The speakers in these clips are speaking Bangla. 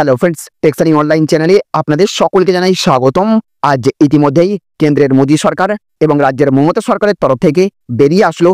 হ্যালো ফ্রেন্ডস, টেক্সারিং অনলাইন চ্যানেলে আপনাদের সকলকে জানাই স্বাগতম। আজ ইতিমধ্যেই কেন্দ্রের মোদী সরকার এবং রাজ্যের মমতা সরকারের তরফ থেকে বেরিয়ে আসলো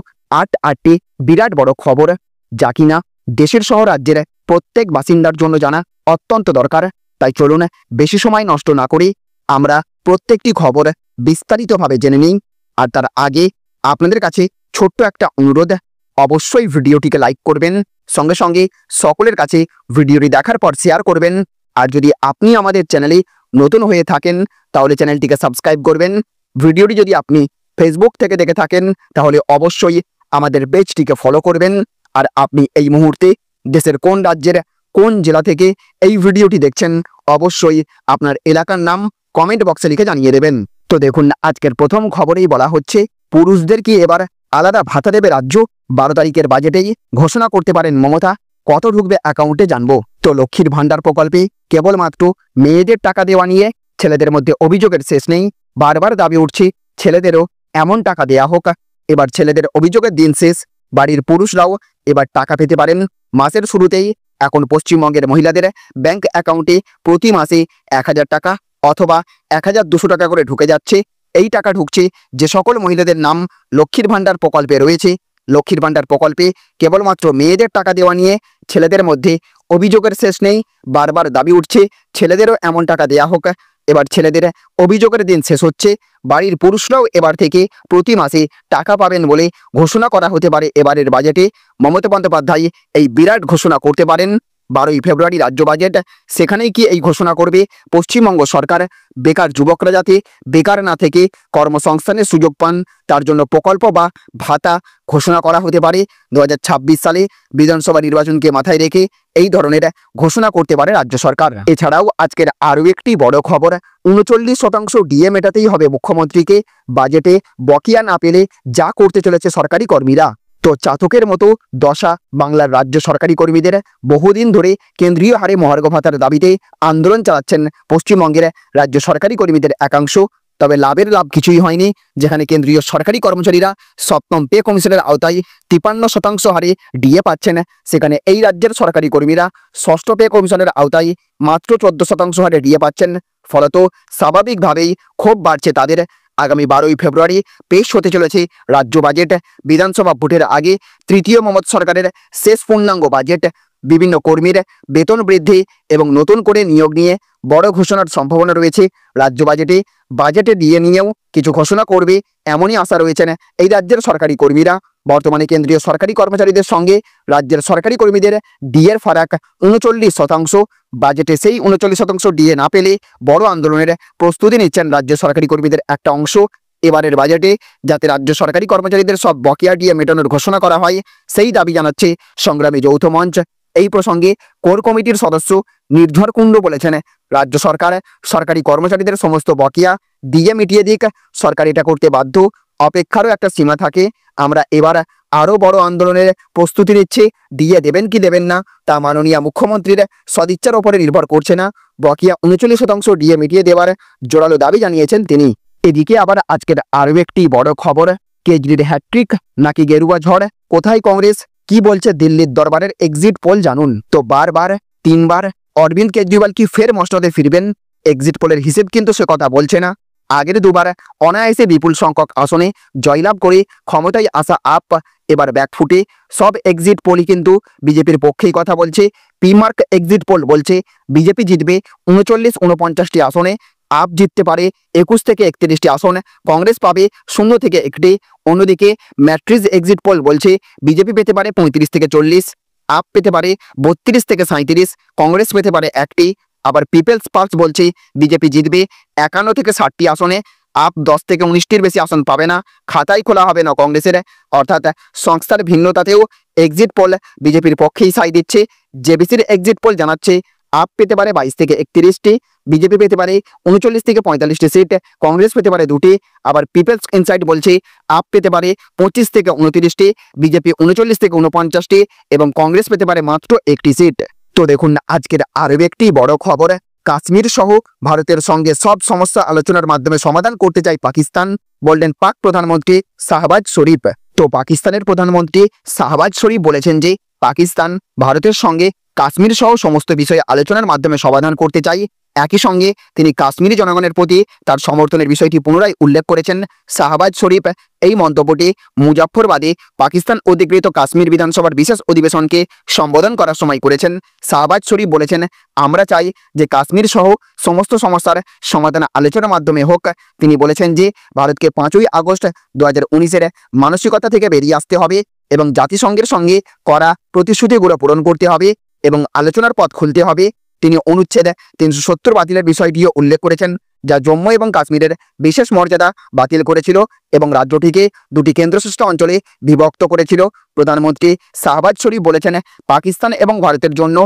আটটি বিরাট বড় খবর, যা কিনা দেশের সহ রাজ্যের প্রত্যেক বাসিন্দার জন্য জানা অত্যন্ত দরকার। তাই চলুন বেশি সময় নষ্ট না করে আমরা প্রত্যেকটি খবর বিস্তারিতভাবে জেনে নিই। আর তার আগে আপনাদের কাছে ছোট্ট একটা অনুরোধ, অবশ্যই ভিডিওটিকে লাইক করবেন, সঙ্গে সঙ্গে সকলের কাছে ভিডিওটি দেখার পর শেয়ার করবেন। আর যদি আপনি আমাদের চ্যানেলে নতুন হয়ে থাকেন তাহলে চ্যানেলটিকে সাবস্ক্রাইব করবেন। ভিডিওটি যদি আপনি ফেসবুক থেকে দেখে থাকেন তাহলে অবশ্যই আমাদের পেজটিকে ফলো করবেন। আর আপনি এই মুহূর্তে দেশের কোন রাজ্যের কোন জেলা থেকে এই ভিডিওটি দেখছেন অবশ্যই আপনার এলাকার নাম কমেন্ট বক্সে লিখে জানিয়ে দেবেন। তো দেখুন, আজকের প্রথম খবরেই বলা হচ্ছে পুরুষদেরকে এবার আলাদা ভাতা দেবে রাজ্য। 12 তারিখের বাজেটেই ঘোষণা করতে পারেন মমতা। কত ঢুকবে অ্যাকাউন্টে জানবো। তো লক্ষ্মীর ভান্ডার প্রকল্পে কেবলমাত্র মেয়েদের টাকা দেওয়া নিয়ে ছেলেদের মধ্যে অভিযোগের শেষ নেই। বারবার দাবি উঠছে ছেলেদেরও এমন টাকা দেয়া হোক। এবার ছেলেদের অভিযোগের দিন শেষ, বাড়ির পুরুষরাও এবার টাকা পেতে পারেন। মাসের শুরুতেই এখন পশ্চিমবঙ্গের মহিলাদের ব্যাংক অ্যাকাউন্টে প্রতি মাসে 1000 টাকা অথবা 1200 টাকা করে ঢুকে যাচ্ছে। এই টাকা ঢুকছে যে সকল মহিলাদের নাম লক্ষ্মীর ভান্ডার প্রকল্পে রয়েছে। লক্ষ্মীর ভান্ডার প্রকল্পে কেবলমাত্র মেয়েদের টাকা দেওয়া নিয়ে ছেলেদের মধ্যে অভিযোগের শেষ নেই। বারবার দাবি উঠছে ছেলেদেরও এমন টাকা দেয়া হোক। এবার ছেলেদের অভিযোগের দিন শেষ হচ্ছে। বাড়ির পুরুষরাও এবার থেকে প্রতি মাসে টাকা পাবেন বলে ঘোষণা করা হতে পারে। এবারের বাজেটে মমতা বন্দ্যোপাধ্যায় এই বিরাট ঘোষণা করতে পারেন। 12ই ফেব্রুয়ারি রাজ্য বাজেট, সেখানেই কি এই ঘোষণা করবে পশ্চিমবঙ্গ সরকার। বেকার যুবকরা যাতে বেকার না থেকে কর্মসংস্থানের সুযোগ পান তার জন্য প্রকল্প বা ভাতা ঘোষণা করা হতে পারে। 2026 সালে বিধানসভা নির্বাচনকে মাথায় রেখে এই ধরনের ঘোষণা করতে পারে রাজ্য সরকার। এছাড়াও আজকের আরও একটি বড় খবর, 39% ডিএ মেটাতেই হবে মুখ্যমন্ত্রীকে। বাজেটে বকেয়া না পেলে যা করতে চলেছে সরকারি কর্মীরা। তো চাতকের মতো দশা বাংলার রাজ্য সরকারি কর্মীদের। বহুদিন ধরে কেন্দ্রীয় হারে মহার্ঘ ভাতার দাবিতে আন্দোলন চালাচ্ছেন পশ্চিমবঙ্গের রাজ্য সরকারি কর্মীদের একাংশ। তবে লাভের লাভ কিছুই হয়নি। যেখানে কেন্দ্রীয় সরকারি কর্মচারীরা সপ্তম পে কমিশনের আওতায় 53% হারে ডিএ পাচ্ছেন, সেখানে এই রাজ্যের সরকারি কর্মীরা ষষ্ঠ পে কমিশনের আওতায় মাত্র 14% হারে ডিএ পাচ্ছেন। ফলত স্বাভাবিকভাবেই ক্ষোভ বাড়ছে তাদের। আগামী 12ই ফেব্রুয়ারি পেশ হতে চলেছে রাজ্য বাজেট। বিধানসভা ভোটের আগে তৃতীয় মমতা সরকারের শেষ পূর্ণাঙ্গ বাজেট। বিভিন্ন কর্মীর বেতন বৃদ্ধি এবং নতুন করে নিয়োগ নিয়ে বড় ঘোষণার সম্ভাবনা রয়েছে রাজ্য বাজেটে। বাজেটে ডিএ নিয়েও কিছু ঘোষণা করবে এমনই আশা রয়েছেন এই রাজ্যের সরকারি কর্মীরা। বর্তমানে কেন্দ্রীয় সরকারি কর্মচারীদের সঙ্গে রাজ্যের সরকারি কর্মীদের ডিএর ফারাক 39%। বাজেটে সেই 39% ডিএ না পেলে বড় আন্দোলনের প্রস্তুতি নিচ্ছেন রাজ্য সরকারি কর্মীদের একটা অংশ। এবারের বাজেটে যাতে রাজ্য সরকারি কর্মচারীদের সব বকেয়া ডিএ মেটানোর ঘোষণা করা হয় সেই দাবি জানাচ্ছে সংগ্রামী যৌথ মঞ্চ। এই প্রসঙ্গে কোর কমিটির সদস্য নির্ঝর কুণ্ডু বলেছেন, রাজ্য সরকার সরকারি কর্মচারীদের সমস্ত বকেয়া ডিএ মিটিয়ে দিক। সরকার এটা করতে বাধ্য, অপেক্ষারও একটা সীমা থাকে। আমরা এবার আরও বড় আন্দোলনের প্রস্তুতি নিচ্ছি। ডিএ দেবেন কি দেবেন না তা মাননীয় মুখ্যমন্ত্রীর সদিচ্ছার ওপরে নির্ভর করছে না। বকেয়া 39% ডিএ মিটিয়ে দেওয়ার জোরালো দাবি জানিয়েছেন তিনি। এদিকে আবার আজকের আরও একটি বড় খবর, কেজরির হ্যাট্রিক নাকি গেরুয়া ঝড়, কোথায় কংগ্রেস, কি বলছে দিল্লির দরবারের এক্সিট পোল জানুন। তো বারবার 3বার অরবিন্দ কেজরিওয়াল কি ফের মসনদে ফিরবেন? এক্সিট পোলের হিসেব কিন্তু সে কথা বলছে না। আগের 2বার অনায়াসে বিপুল সংখ্যক আসনে জয়লাভ করে ক্ষমতায় আসা আপ এবার ব্যাকফুটে। সব এক্সিট পোলই কিন্তু বিজেপির পক্ষেই কথা বলছে। পিমার্ক এক্সিট পোল বলছে বিজেপি জিতবে 39-49টি আসনে, আপ জিততে পারে 21 থেকে 31টি আসন, কংগ্রেস পাবে 0 থেকে 1টি। অন্যদিকে ম্যাট্রিক্স এক্সিট পোল বলছে বিজেপি পেতে পারে 35 থেকে 40, আপ পেতে পারে 32 থেকে 37, কংগ্রেস পেতে পারে 1টি। আবার পিপলস পালস বলছে বিজেপি জিতবে 51 থেকে 60টি আসনে, আপ 10 থেকে 19টির বেশি আসন পাবে না, খাতাই খোলা হবে না কংগ্রেসের। অর্থাৎ সংস্থার ভিন্নতাতেও এক্সিট পোল বিজেপির পক্ষেই সাই দিচ্ছে। জেবিসির এক্সিট পোল জানাচ্ছে আপ পেতে পারে 22 থেকে 31টি, বিজেপি পেতে পারে 39 থেকে 45টি সিট, কংগ্রেস পেতে পারে 2টি। আবার পিপলস ইনসাইট বলছে আপ পেতে পারে 25 থেকে 29টি, বিজেপি 39 থেকে 49টি এবং কংগ্রেস পেতে পারে মাত্র 1টি সিট। তো দেখুন, আজকের আরও একটি বড় খবর, কাশ্মীর সহ ভারতের সঙ্গে সব সমস্যা আলোচনার মাধ্যমে সমাধান করতে চায় পাকিস্তান, বললেন পাক প্রধানমন্ত্রী শাহবাজ শরীফ। তো পাকিস্তানের প্রধানমন্ত্রী শাহবাজ শরীফ বলেছেন যে পাকিস্তান ভারতের সঙ্গে কাশ্মীর সহ সমস্ত বিষয়ে আলোচনার মাধ্যমে সমাধান করতে চাই। একই সঙ্গে তিনি কাশ্মীরি জনগণের প্রতি তার সমর্থনের বিষয়টি পুনরায় উল্লেখ করেছেন। শাহবাজ শরীফ এই মন্তব্যটি মুজাফফরবাদে পাকিস্তান অধিকৃত কাশ্মীর বিধানসভার বিশেষ অধিবেশনকে সম্বোধন করার সময় করেছেন। শাহবাজ শরীফ বলেছেন, আমরা চাই যে কাশ্মীর সহ সমস্ত সমস্যার সমাধান আলোচনার মাধ্যমে হোক। তিনি বলেছেন যে ভারতকে 5ই আগস্ট 2019-এর মানসিকতা থেকে বেরিয়ে আসতে হবে এবং জাতিসংঘের সঙ্গে করা প্রতিশ্রুতিগুলো পূরণ করতে হবে এবং আলোচনার পথ খুলতে হবে। তিনি অনুচ্ছেদ 370 বাতিলের বিষয়টিও উল্লেখ করেছেন, যা জম্মু এবং কাশ্মীরের বিশেষ মর্যাদা বাতিল করেছিল এবং রাজ্যটিকে 2টি কেন্দ্রশাসিত অঞ্চলে বিভক্ত করেছিল। প্রধানমন্ত্রী শাহবাজ শরীফ বলেছেন, পাকিস্তান এবং ভারতের জন্য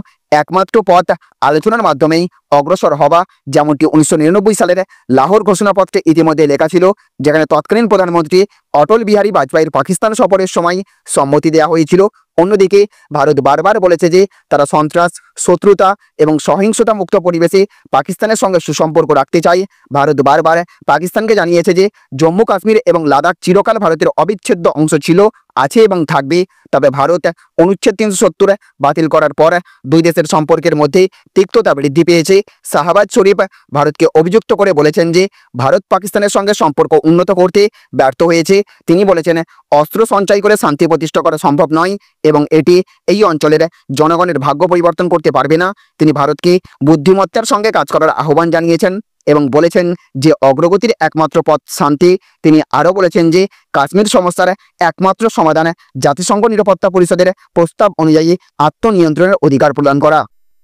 একমাত্র পথ আলোচনার মাধ্যমেই অগ্রসর হওয়া, যেমনটি 1999 সালের লাহোর ঘোষণাপত্রে ইতিমধ্যে লেখা ছিল, যেখানে তৎকালীন প্রধানমন্ত্রী অটল বিহারী বাজপেয়ীর পাকিস্তান সফরের সময় সম্মতি দেওয়া হয়েছিল। অন্যদিকে ভারত বারবার বলেছে যে তারা সন্ত্রাস, শত্রুতা এবং সহিংসতা মুক্ত পরিবেশে পাকিস্তানের সঙ্গে সুসম্পর্ক রাখতে চায়। ভারত বারবার পাকিস্তানকে জানিয়েছে যে জম্মু কাশ্মীর এবং লাদাখ চিরকাল ভারতের অবিচ্ছেদ্য অংশ ছিল, আছে এবং থাকবে। তবে ভারত অনুচ্ছেদ 370 বাতিল করার পর দুই দেশের সম্পর্কের মধ্যে তিক্ততা বৃদ্ধি পেয়েছে। শাহবাজ শরীফ ভারতকে অভিযুক্ত করে বলেছেন যে ভারত পাকিস্তানের সঙ্গে সম্পর্ক উন্নত করতে ব্যর্থ হয়েছে। তিনি বলেছেন, অস্ত্র সঞ্চয় করে শান্তি প্রতিষ্ঠা করা সম্ভব নয় এবং এটি এই অঞ্চলের জনগণের ভাগ্য পরিবর্তন করতে পারবে না। তিনি ভারতকে বুদ্ধিমত্তার সঙ্গে কাজ করার আহ্বান জানিয়েছেন এবং বলেছেন যে অগ্রগতির একমাত্র পথ শান্তি। তিনি আরও বলেছেন যে কাশ্মীর সমস্যার একমাত্র সমাধান জাতিসংঘ নিরাপত্তা পরিষদের প্রস্তাব অনুযায়ী আত্মনিয়ন্ত্রণের অধিকার প্রদান করা।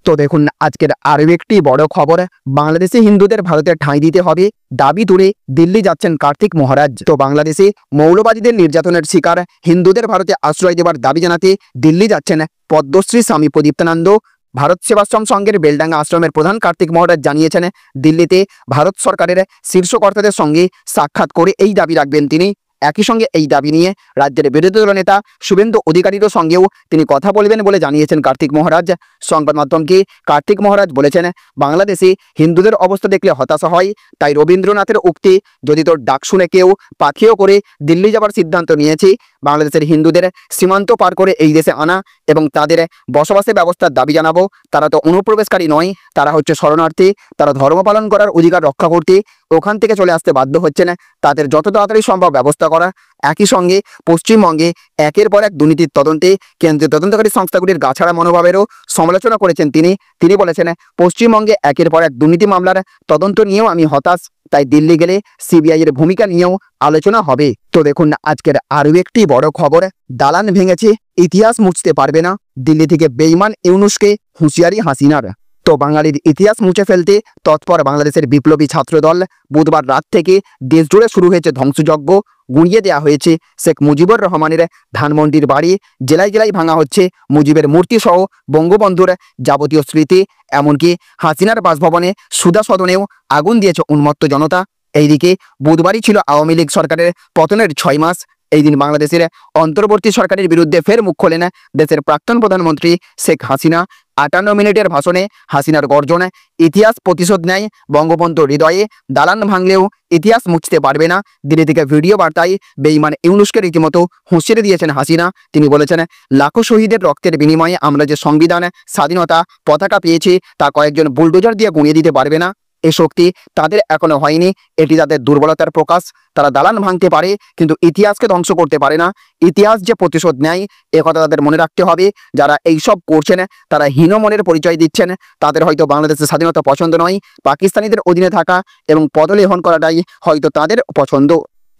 তো দেখুন আজকের আরও একটি বড় খবর, বাংলাদেশি হিন্দুদের ভারতে ঠাঁই দিতে হবে দাবি তুলে দিল্লি যাচ্ছেন কার্তিক মহারাজ। তো বাংলাদেশে মৌলবাদীদের নির্যাতনের শিকার হিন্দুদের ভারতে আশ্রয় দেওয়ার দাবি জানাতে দিল্লি যাচ্ছেন পদ্মশ্রী স্বামী প্রদীপ্তানন্দ। ভারত সেবাশ্রম সংঘের বেলডাঙ্গা আশ্রমের প্রধান কার্তিক মহারাজ জানিয়েছেন, দিল্লিতে ভারত সরকারের শীর্ষ কর্তাদের সঙ্গে সাক্ষাৎ করে এই দাবি রাখবেন তিনি। একই সঙ্গে এই দাবি নিয়ে রাজ্যের বিরোধী দল নেতা শুভেন্দু অধিকারীর সঙ্গেও তিনি কথা বলবেন বলে জানিয়েছেন কার্তিক মহারাজ। সংবাদ মাধ্যমকে কার্তিক মহারাজ বলেছেন, বাংলাদেশে হিন্দুদের অবস্থা দেখলে হতাশা হয়, তাই রবীন্দ্রনাথের উক্তি, যদি তোর ডাক শুনে কেউ পাখিও করে দিল্লি যাবার সিদ্ধান্ত নিয়েছি। বাংলাদেশের হিন্দুদের সীমান্ত পার করে এই দেশে আনা এবং তাদের বসবাসের ব্যবস্থার দাবি জানাবো। তারা তো অনুপ্রবেশকারী নয়, তারা হচ্ছে শরণার্থী। তারা ধর্ম পালন করার অধিকার রক্ষা করতে ওখান থেকে চলে আসতে বাধ্য হচ্ছেন। তাদের যত তাড়াতাড়ি সম্ভব ব্যবস্থা করা। একই সঙ্গে পশ্চিমবঙ্গে একের পর এক দুর্নীতির তদন্তে কেন্দ্রীয় তদন্তকারী সংস্থাগুলির গাছাড়া মনোভাবেরও সমালোচনা করেছেন তিনি। তিনি বলেছেন, পশ্চিমবঙ্গে একের পর এক দুর্নীতি মামলার তদন্ত নিয়েও আমি হতাশ, তাই দিল্লি গেলে সিবিআই এর ভূমিকা নিয়েও আলোচনা হবে। তো দেখুন আজকের আরও একটি বড় খবর, দালান ভেঙেছে, ইতিহাস মুছতে পারবে না, দিল্লি থেকে বেঈমান ইউনূসকে হুঁশিয়ারি হাসিনার। তো বাঙালির ইতিহাস মুছে ফেলতে তৎপর বাংলাদেশের বিপ্লবী ছাত্রদল। বুধবার রাত থেকে দেশজুড়ে শুরু হয়েছে ধ্বংসযজ্ঞ। গুঁড়িয়ে দেওয়া হয়েছে শেখ মুজিবুর রহমানের ধানমন্ডির বাড়ি, জেলায় জেলায় ভাঙা হচ্ছে মুজিবের মূর্তি সহ বঙ্গবন্ধুর যাবতীয় স্মৃতি। এমনকি হাসিনার বাসভবনে সুধা সদনেও আগুন দিয়েছে উন্মত্ত জনতা। এইদিকে বুধবারই ছিল আওয়ামী লীগ সরকারের পতনের 6 মাস। এই দিন বাংলাদেশের অন্তর্বর্তী সরকারের বিরুদ্ধে ফের মুখ খোলেন দেশের প্রাক্তন প্রধানমন্ত্রী শেখ হাসিনা। 58 মিনিটের ভাষণে হাসিনার গর্জন, ইতিহাস প্রতিশোধ নেয় বঙ্গবন্ধুর হৃদয়ে, দালান ভাঙলেও ইতিহাস মুছতে পারবে না। দিল্লি থেকে ভিডিও বার্তায় বেঈমান ইউনূসকে রীতিমতো হুঁশিয়ারি দিয়েছেন হাসিনা। তিনি বলেছেন, লাখো শহীদের রক্তের বিনিময়ে আমরা যে সংবিধান, স্বাধীনতা, পতাকা পেয়েছি তা কয়েকজন বুলডোজার দিয়ে গুঁড়িয়ে দিতে পারবে না। এ শক্তি তাদের এখনো হয়নি, এটি তাদের দুর্বলতার প্রকাশ। তারা দালান ভাঙতে পারে কিন্তু ইতিহাসকে ধ্বংস করতে পারে না। ইতিহাস যে প্রতিশোধ নেয় একথা তাদের মনে রাখতে হবে। যারা এইসব করছেন তারা হীনমনের পরিচয় দিচ্ছেন। তাদের হয়তো বাংলাদেশের স্বাধীনতা পছন্দ নয়, পাকিস্তানিদের অধীনে থাকা এবং পদলেহন করাটাই হয়তো তাদের পছন্দ।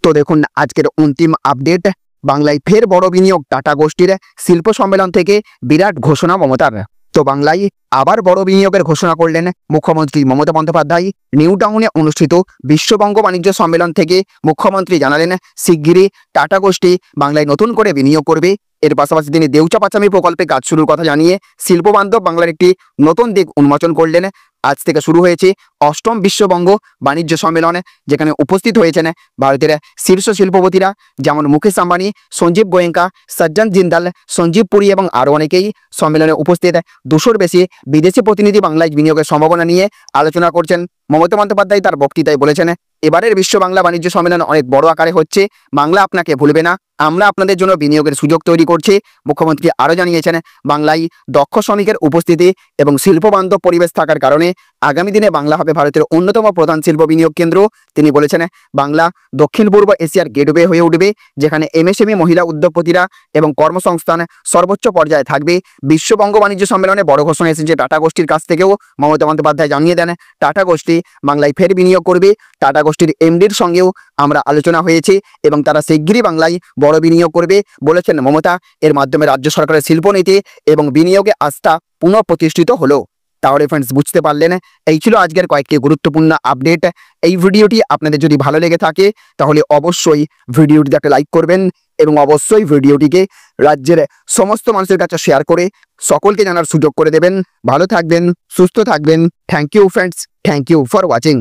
তো দেখুন আজকের অন্তিম আপডেট, বাংলায় ফের বড় বিনিয়োগ, টাটা গোষ্ঠীর শিল্প সম্মেলন থেকে বিরাট ঘোষণা মমতার। তো বাংলায় আবার বড় বিনিয়োগের ঘোষণা করলেন মুখ্যমন্ত্রী মমতা বন্দ্যোপাধ্যায়। নিউ টাউনে অনুষ্ঠিত বিশ্ববঙ্গ বাণিজ্য সম্মেলন থেকে মুখ্যমন্ত্রী জানালেন, শিগগিরই টাটা গোষ্ঠী বাংলায় নতুন করে বিনিয়োগ করবে। এর পাশাপাশি তিনি দেউচা পাচামি প্রকল্পে কাজ শুরুর কথা জানিয়ে শিল্পবান্ধব বাংলার একটি নতুন দিক উন্মোচন করলেন। আজ থেকে শুরু হয়েছে 8ম বিশ্ববঙ্গ বাণিজ্য সম্মেলনে, যেখানে উপস্থিত হয়েছেন ভারতের শীর্ষ শিল্পপতিরা যেমন মুকেশ আম্বানি, সঞ্জীব গোয়েঙ্কা, সজ্জন জিন্দাল, সঞ্জীব পুরী এবং আরও অনেকেই। সম্মেলনে উপস্থিত 200-র বেশি বিদেশি প্রতিনিধি বাংলায় বিনিয়োগের সম্ভাবনা নিয়ে আলোচনা করছেন। মমতা বন্দ্যোপাধ্যায় তার বক্তৃতায় বলেছেন, এবারের বিশ্ব বাংলা বাণিজ্য সম্মেলন অনেক বড় আকারে হচ্ছে। বাংলা আপনাকে ভুলবে না, আমরা আপনাদের জন্য বিনিয়োগের সুযোগ তৈরি করছি। মুখ্যমন্ত্রী আরও জানিয়েছেন, বাংলায় দক্ষ শ্রমিকের উপস্থিতি এবং শিল্পবান্ধব পরিবেশ থাকার কারণে আগামী দিনে বাংলা হবে ভারতের অন্যতম প্রধান শিল্প বিনিয়োগ কেন্দ্র। তিনি বলেছেন, বাংলা দক্ষিণ পূর্ব এশিয়ার গেটওয়ে হয়ে উঠবে, যেখানে এমএসএমই মহিলা উদ্যোগপতিরা এবং কর্মসংস্থান সর্বোচ্চ পর্যায়ে থাকবে। বিশ্ববঙ্গ বাণিজ্য সম্মেলনে বড় ঘোষণা এসেছে টাটা গোষ্ঠীর কাছ থেকেও। মমতা বন্দ্যোপাধ্যায় জানিয়ে দেন, টাটা গোষ্ঠী বাংলায় ফের বিনিয়োগ করবে। টাটা গোষ্ঠীর এমডির সঙ্গেও আমরা আলোচনা হয়েছে এবং তারা শিগগিরই বাংলায় বড় বিনিয়োগ করবে বলেছেন মমতা। এর মাধ্যমে রাজ্য সরকারের শিল্পনীতি এবং বিনিয়োগে আস্থা পুনঃপ্রতিষ্ঠিত হলো। তাহলে ফ্রেন্ডস, বুঝতে পারলেন, এই ছিল আজকের কয়েকটি গুরুত্বপূর্ণ আপডেট। এই ভিডিওটি আপনাদের যদি ভালো লেগে থাকে তাহলে অবশ্যই ভিডিওটিতে লাইক করবেন এবং অবশ্যই ভিডিওটিকে রাজ্যের সমস্ত মানুষের কাছে শেয়ার করে সকলকে জানার সুযোগ করে দেবেন। ভালো থাকবেন, সুস্থ থাকবেন। Thank you friends, thank you for watching.